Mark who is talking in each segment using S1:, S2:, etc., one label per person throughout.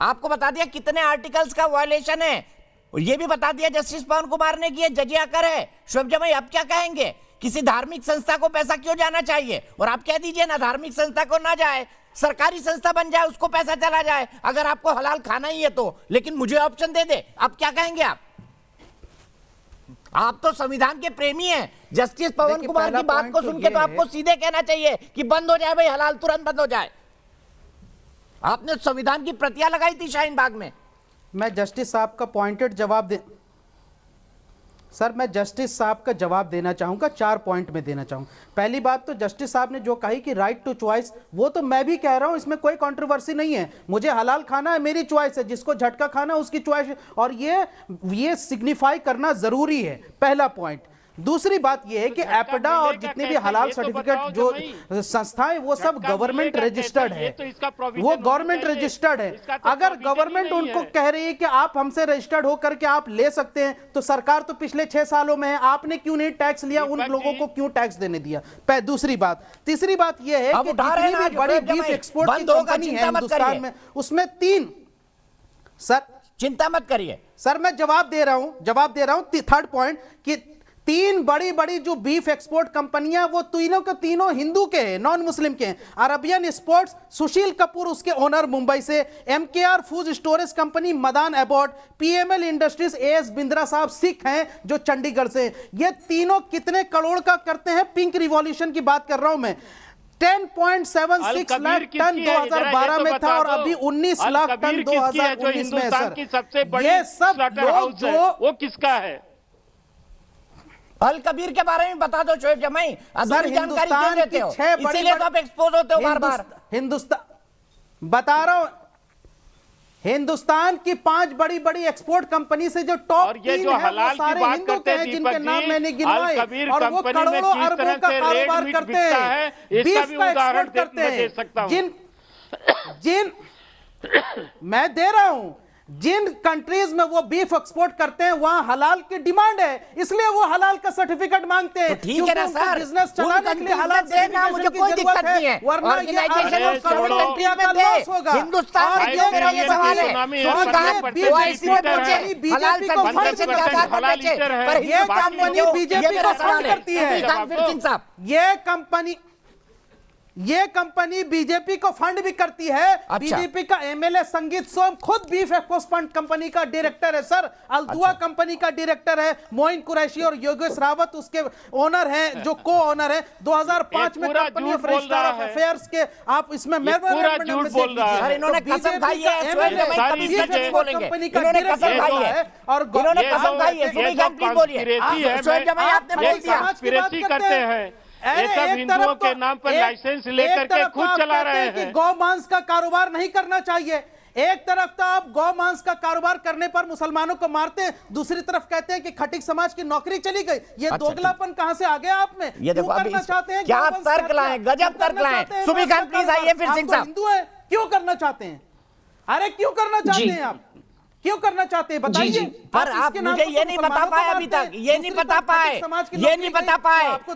S1: आपको बता दिया कितने आर्टिकल्स का वायलेशन है, और ये भी बता दिया जस्टिस पवन कुमार ने कि ये जजियाकर है। शोएब जमाई अब क्या कहेंगे? किसी धार्मिक संस्था को पैसा क्यों जाना चाहिए? और आप कह दीजिए ना, धार्मिक संस्था को ना जाए, सरकारी संस्था बन जाए, उसको पैसा चला जाए, अगर आपको हलाल खाना ही है तो, लेकिन मुझे ऑप्शन दे दे। अब क्या कहेंगे आप तो संविधान के प्रेमी हैं। जस्टिस पवन कुमार की बात को सुन के तो आपको सीधे कहना चाहिए कि बंद हो जाए भाई, हलाल तुरंत बंद हो जाए। आपने संविधान की प्रतियां लगाई थी शाहीन बाग में।
S2: मैं जस्टिस साहब का पॉइंटेड जवाब दे सर मैं जस्टिस साहब का जवाब देना चाहूंगा, 4 पॉइंट में देना चाहूंगा। पहली बात तो जस्टिस साहब ने जो कही कि राइट टू चॉइस, वो तो मैं भी कह रहा हूं, इसमें कोई कंट्रोवर्सी नहीं है। मुझे हलाल खाना है, मेरी चॉइस है, जिसको झटका खाना उसकी चॉइस है, और ये सिग्निफाई करना जरूरी है, पहला पॉइंट। दूसरी बात यह है कि एपडा और जितने भी हलाल सर्टिफिकेट जो संस्थाएं वो सब गवर्नमेंट रजिस्टर्ड है, वो गवर्नमेंट रजिस्टर्ड है। अगर गवर्नमेंट उनको कह रही है कि आप हमसे रजिस्टर्ड होकर के आप ले सकते हैं, तो सरकार तो पिछले 6 सालों में है, आपने क्यों नहीं टैक्स लिया? उन लोगों को क्यों टैक्स देने दिया? दूसरी बात। तीसरी बात यह है कि जितनी भी बड़ी बीफ एक्सपोर्ट की कंपनी है हिंदुस्तान में, उसमें 3 सर
S1: चिंता मत करिए
S2: सर, मैं जवाब दे रहा हूं। थर्ड पॉइंट कि 3 बड़ी जो बीफ एक्सपोर्ट कंपनियां, वो तीनों के तीनों हिंदू के हैं, नॉन मुस्लिम के हैं। अरबियन स्पोर्ट्स, सुशील कपूर उसके ओनर मुंबई से, MKR food storage company Madan Abbott, PML industries AS Bindra साहब सिख हैं जो चंडीगढ़ से। ये तीनों कितने करोड़ का करते हैं? पिंक रिवॉल्यूशन की बात कर रहा हूं मैं। 10.76 लाख टन 2012 में था, और अभी 19 लाख टन 2019 में है सर। ये सब लोग जो
S3: वो किसका है?
S1: अल कबीर के बारे में बता दो शोएब जमाई, अधूरी जानकारी क्यों देते हो? इसीलिए तो आप एक्सपोज होते हो बार-बार।
S2: हिंदुस्तान बता रहा हूं, हिंदुस्तान की 5 बड़ी एक्सपोर्ट कंपनी से जो टॉप 3 है वो सारे हिंदू के हैं, जिनके नाम मैंने गिनवाए, और वो करोड़ों अरबों का कारोबार करते हैं, बीफ का एक्सपोर्ट करते हैं। मैं दे रहा हूं, जिन कंट्रीज में वो बीफ एक्सपोर्ट करते हैं वहां हलाल की डिमांड है, इसलिए वो हलाल का सर्टिफिकेट मांगते हैं।
S1: तो ठीक है ना सर,
S2: बिजनेस चलाने के लिए हलाल
S1: देना मुझे कोई दिक्कत नहीं है,
S2: वरना
S1: ऑर्गेनाइजेशन ऑफ कॉमन कंट्री में दे। हिंदुस्तान में जो मेरा ये सवाल है, OIC में पूछे हलाल सर्टिफिकेशन के आधार पर बेचे, पर
S2: ये कंपनी बीजेपी को फंड करती है। ये कंपनी बीजेपी को फंड भी करती है। बीजेपी का MLA संगीत सोम खुद बीफ एक्सपोर्ट कंपनी का डायरेक्टर है सर, अल्दुआ कंपनी का डायरेक्टर है। मोइन कुरैशी और योगेश रावत उसके ओनर हैं, जो को ओनर है। 2005 में company of registrar of affairs के आप इसमें
S3: झूठ बोल रहा है।
S1: इन्होंने कसम खाई है, कभी सच नहीं बोलेंगे। इन्होंने कसम खाई है, और इन्होंने कसम खाई है। सुनी जान प्लीज बोलिए। शोएब जमाई आपने बोल दिया
S3: करते हैं, ये सब हिंदुओं के नाम पर लाइसेंस लेकर के खुद चला रहे हैं।
S2: गौ मांस का कारोबार नहीं करना चाहिए। एक तरफ तो आप गौ मांस का कारोबार करने पर मुसलमानों को मारते हैं, दूसरी तरफ कहते हैं कि खटिक समाज की नौकरी चली गई। ये दोगलापन कहां से आ गया आप में?
S1: ये देखो
S2: करना चाहते हैं,
S1: क्या तर्क लाए, गजब तर्क लाए। सुबह खान प्लीज आइए फिर। सिंह साहब
S2: हिंदू है, क्यों करना चाहते हैं? अरे क्यों करना चाहते हैं आप? क्यों करना चाहते हैं बताइए।
S1: पर आप मुझे ये नहीं बता पाए अभी तक, ये नहीं बता पाए,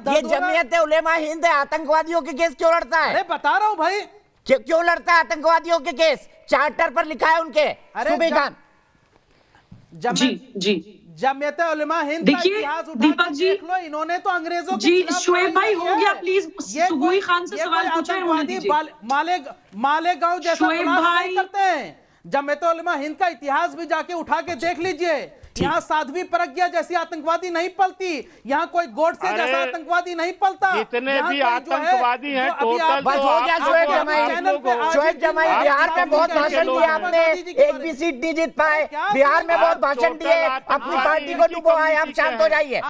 S1: ये जमीयत उलेमा हिंद आतंकवादियों के केस क्यों लड़ता है?
S2: अरे बता रहा हूं भाई,
S1: क्यों लड़ता है आतंकवादियों के केस? चार्टर पर लिखा है उनके। सुबह खान
S2: जमीयत उलेमा हिंद का इतिहास उठा देख लो, इन्होंने तो अंग्रेजों के खिलाफ
S4: शोएब भाई हो गया प्लीज। सुबोई खान से सवाल पूछा है,
S2: मालेगांव जैसा नहीं करते हैं। जमीयत उलेमा हिंद का इतिहास भी जाके उठा के देख लीजिए। यहाँ साध्वी प्रज्ञा जैसी आतंकवादी नहीं पलती, यहाँ कोई गोडसे जैसा आतंकवादी नहीं पलता।
S3: जितने भी आतंकवादी हैं टोटल
S1: बस हो गया। शोएब जमाई बिहार में बहुत भाषण दिया आपने, एक भी सीट नहीं जीत पाए। बिहार में बहुत भाषण दिए, अपनी पार्टी को डुबोए, आप शांत हो जाइए।